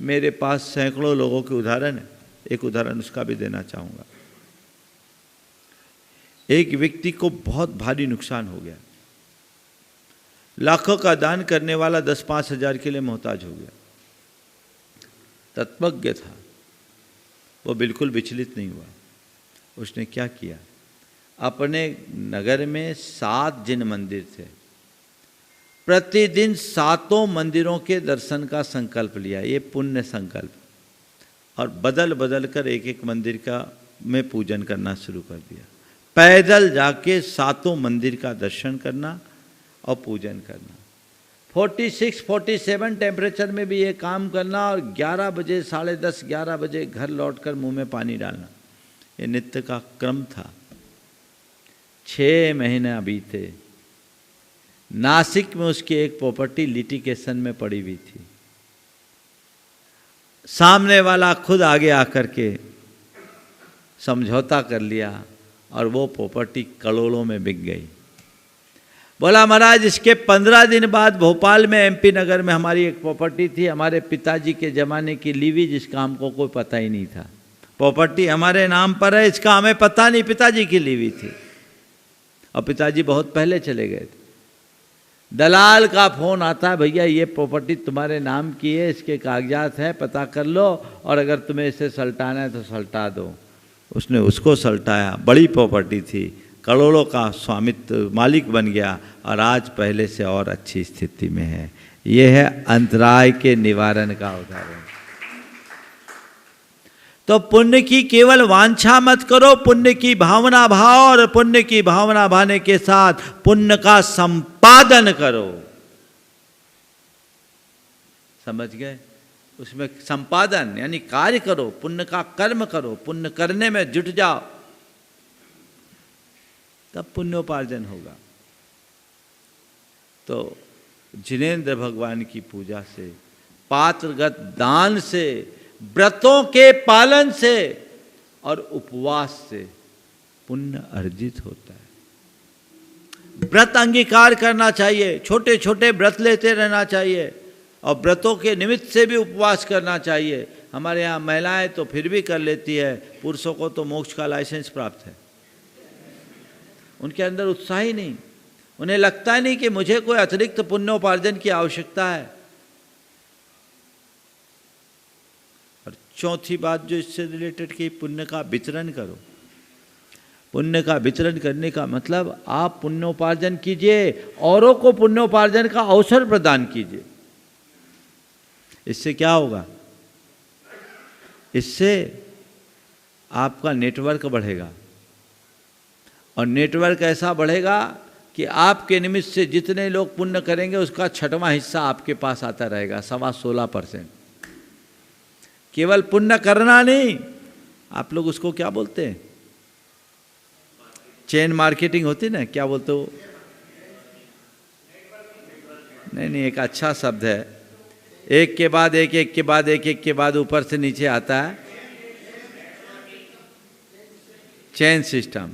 मेरे पास सैकड़ों लोगों के उदाहरण है, एक उदाहरण उसका भी देना चाहूँगा। एक व्यक्ति को बहुत भारी नुकसान हो गया, लाखों का दान करने वाला 10-5 हज़ार के लिए मोहताज हो गया। तत्वज्ञ था, वो बिल्कुल विचलित नहीं हुआ। उसने क्या किया, अपने नगर में 7 जिन मंदिर थे, प्रतिदिन 7 मंदिरों के दर्शन का संकल्प लिया, ये पुण्य संकल्प, और बदल बदल कर एक एक मंदिर का में पूजन करना शुरू कर दिया। पैदल जाके 7 मंदिर का दर्शन करना और पूजन करना, 46-47 टेम्परेचर में भी ये काम करना, और 11 बजे 10:30 11 बजे घर लौटकर मुंह में पानी डालना, ये नित्य का क्रम था। 6 महीने बीते। नासिक में उसकी एक प्रॉपर्टी लिटिगेशन में पड़ी हुई थी। सामने वाला खुद आगे आकर के समझौता कर लिया और वो प्रॉपर्टी करोड़ों में बिक गई। बोला महाराज, इसके 15 दिन बाद भोपाल में MP नगर में हमारी एक प्रॉपर्टी थी, हमारे पिताजी के ज़माने की ली हुई, जिसका हमको कोई पता ही नहीं था। प्रॉपर्टी हमारे नाम पर है, इसका हमें पता नहीं, पिताजी की ली हुई थी, और पिताजी बहुत पहले चले गए थे। दलाल का फ़ोन आता है, भैया ये प्रॉपर्टी तुम्हारे नाम की है, इसके कागजात हैं, पता कर लो, और अगर तुम्हें इसे सल्टाना है तो सल्टा दो। उसने उसको सल्टाया, बड़ी प्रॉपर्टी थी, करोड़ों का स्वामित्व मालिक बन गया, और आज पहले से और अच्छी स्थिति में है। यह है अंतराय के निवारण का उदाहरण। तो पुण्य की केवल वांछा मत करो, पुण्य की भावना भाव, और पुण्य की भावना भाने के साथ पुण्य का संपादन करो। समझ गए? उसमें संपादन यानी कार्य करो, पुण्य का कर्म करो, पुण्य करने में जुट जाओ, तब पुण्योपार्जन होगा। तो जिनेंद्र भगवान की पूजा से, पात्रगत दान से, व्रतों के पालन से और उपवास से पुण्य अर्जित होता है। व्रत अंगीकार करना चाहिए, छोटे छोटे व्रत लेते रहना चाहिए, और व्रतों के निमित्त से भी उपवास करना चाहिए। हमारे यहाँ महिलाएं तो फिर भी कर लेती है, पुरुषों को तो मोक्ष का लाइसेंस प्राप्त है। उनके अंदर उत्साह ही नहीं, उन्हें लगता नहीं कि मुझे कोई अतिरिक्त पुण्योपार्जन की आवश्यकता है। और चौथी बात जो इससे रिलेटेड की, पुण्य का वितरण करो। पुण्य का वितरण करने का मतलब आप पुण्योपार्जन कीजिए, औरों को पुण्योपार्जन का अवसर प्रदान कीजिए। इससे क्या होगा? इससे आपका नेटवर्क बढ़ेगा, और नेटवर्क ऐसा बढ़ेगा कि आपके निमित्त से जितने लोग पुण्य करेंगे उसका 6वां हिस्सा आपके पास आता रहेगा, 16.25%। केवल पुण्य करना नहीं, आप लोग उसको क्या बोलते हैं? चेन मार्केटिंग होती ना, क्या बोलते हो? नहीं, एक अच्छा शब्द है, एक के बाद एक, एक के बाद एक, एक के बाद ऊपर से नीचे आता है, चेन सिस्टम।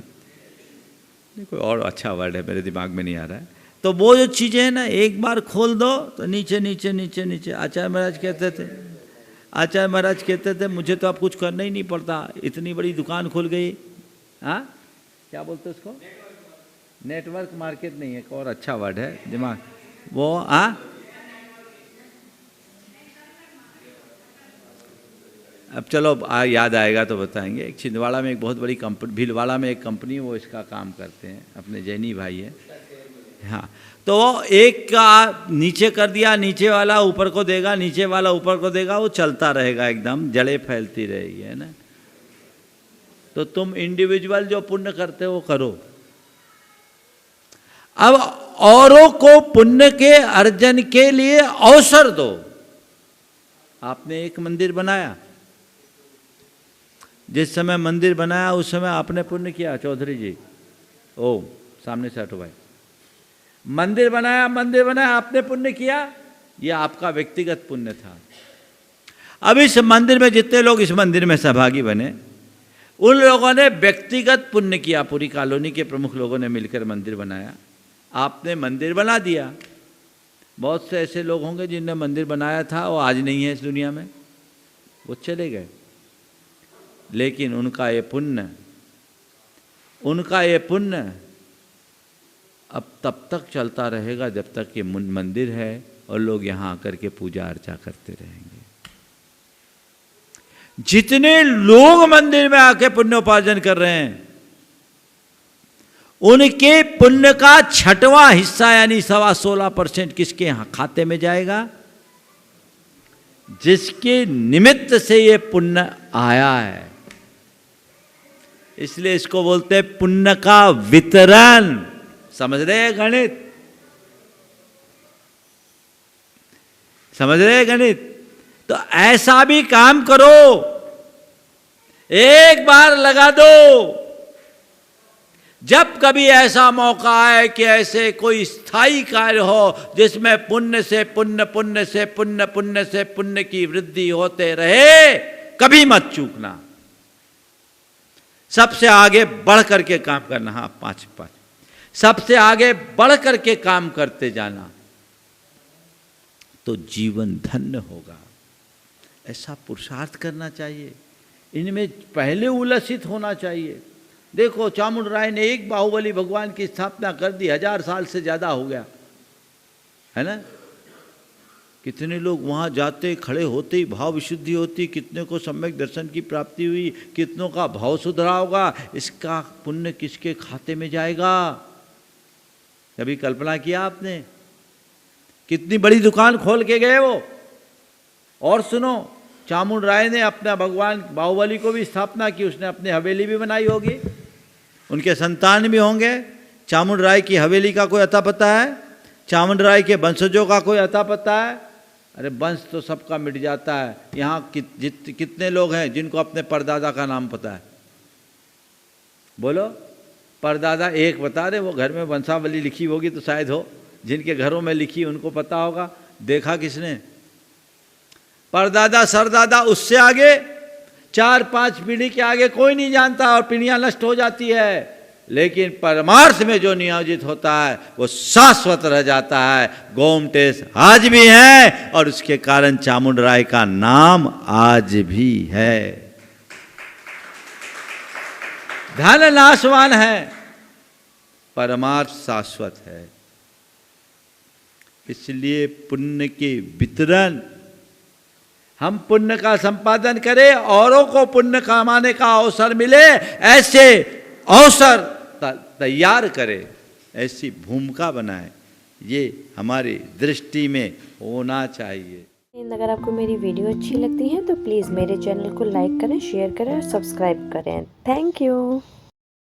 कोई और अच्छा वर्ड है, मेरे दिमाग में नहीं आ रहा है। तो वो जो चीज़ें हैं ना, एक बार खोल दो तो नीचे नीचे नीचे नीचे। आचार्य महाराज कहते थे मुझे तो अब कुछ करना ही नहीं पड़ता, इतनी बड़ी दुकान खुल गई। हाँ, क्या बोलते उसको? नेटवर्क मार्केट नहीं है, एक और अच्छा वर्ड है दिमाग वो। हाँ, अब चलो याद आएगा तो बताएंगे। एक छिंदवाड़ा में एक बहुत बड़ी कंपनी, भीलवाड़ा में एक कंपनी, वो इसका काम करते हैं, अपने जैनी भाई है। हाँ, तो एक का नीचे कर दिया, नीचे वाला ऊपर को देगा, नीचे वाला ऊपर को देगा, वो चलता रहेगा, एकदम जड़ें फैलती रहेगी, है ना। तो तुम इंडिविजुअल जो पुण्य करते हो करो। अब औरों को पुण्य के अर्जन के लिए अवसर दो। आपने एक मंदिर बनाया, जिस समय मंदिर बनाया उस समय आपने पुण्य किया। चौधरी जी, ओ सामने से हटो भाई। मंदिर बनाया आपने पुण्य किया, यह आपका व्यक्तिगत पुण्य था। अब इस मंदिर में जितने लोग इस मंदिर में सहभागी बने, उन लोगों ने व्यक्तिगत पुण्य किया। पूरी कॉलोनी के प्रमुख लोगों ने मिलकर मंदिर बनाया, आपने मंदिर बना दिया। बहुत से ऐसे लोग होंगे जिनने मंदिर बनाया था, वो आज नहीं है इस दुनिया में, वो चले गए। लेकिन उनका ये पुण्य अब तब तक चलता रहेगा जब तक ये मंदिर है और लोग यहाँ आकर के पूजा अर्चा करते रहेंगे। जितने लोग मंदिर में आके पुण्योपार्जन कर रहे हैं, उनके पुण्य का 6वां हिस्सा यानी 16.25% किसके यहाँ खाते में जाएगा? जिसके निमित्त से ये पुण्य आया है। इसलिए इसको बोलते हैं पुण्य का वितरण। समझ रहे हैं गणित? समझ रहे हैं गणित? तो ऐसा भी काम करो, एक बार लगा दो। जब कभी ऐसा मौका आए कि ऐसे कोई स्थायी कार्य हो जिसमें पुण्य से पुण्य, पुण्य से पुण्य, पुण्य से पुण्य की वृद्धि होते रहे, कभी मत चूकना। सबसे आगे बढ़ करके काम करना। हाँ, 5 सबसे आगे बढ़ करके काम करते जाना, तो जीवन धन्य होगा। ऐसा पुरुषार्थ करना चाहिए, इनमें पहले उल्लसित होना चाहिए। देखो, चामुंडराय ने एक बाहुबली भगवान की स्थापना कर दी, 1000 साल से ज्यादा हो गया है ना। कितने लोग वहां जाते, खड़े होते ही भाव विशुद्धि होती, कितने को सम्यक दर्शन की प्राप्ति हुई, कितनों का भाव सुधरा होगा। इसका पुण्य किसके खाते में जाएगा? कभी कल्पना किया आपने? कितनी बड़ी दुकान खोल के गए वो। और सुनो, चामुंडराय ने अपना भगवान बाहुबली को भी स्थापना की, उसने अपनी हवेली भी बनाई होगी, उनके संतान भी होंगे। चामुंडराय की हवेली का कोई अता पता है? चामुंडराय के वंशजों का कोई अता पता है? अरे वंश तो सबका मिट जाता है। यहाँ कितने लोग हैं जिनको अपने परदादा का नाम पता है? बोलो। परदादा एक बता रहे, वो घर में वंशावली लिखी होगी तो शायद हो, जिनके घरों में लिखी उनको पता होगा। देखा किसने? परदादा, सरदादा, उससे आगे 4-5 पीढ़ी के आगे कोई नहीं जानता और पीढ़ियां नष्ट हो जाती है। लेकिन परमार्थ में जो नियोजित होता है वो शाश्वत रह जाता है। गोमटेश आज भी है और उसके कारण चामुंडराय का नाम आज भी है। धन नाशवान है, परमार्थ शाश्वत है। इसलिए पुण्य के वितरण, हम पुण्य का संपादन करें, औरों को पुण्य कमाने का अवसर मिले, ऐसे अवसर तैयार करें, ऐसी भूमिका बनाएं। ये हमारी दृष्टि में होना चाहिए। अगर आपको मेरी वीडियो अच्छी लगती है तो प्लीज़ मेरे चैनल को लाइक करें, शेयर करें और सब्सक्राइब करें। Thank you.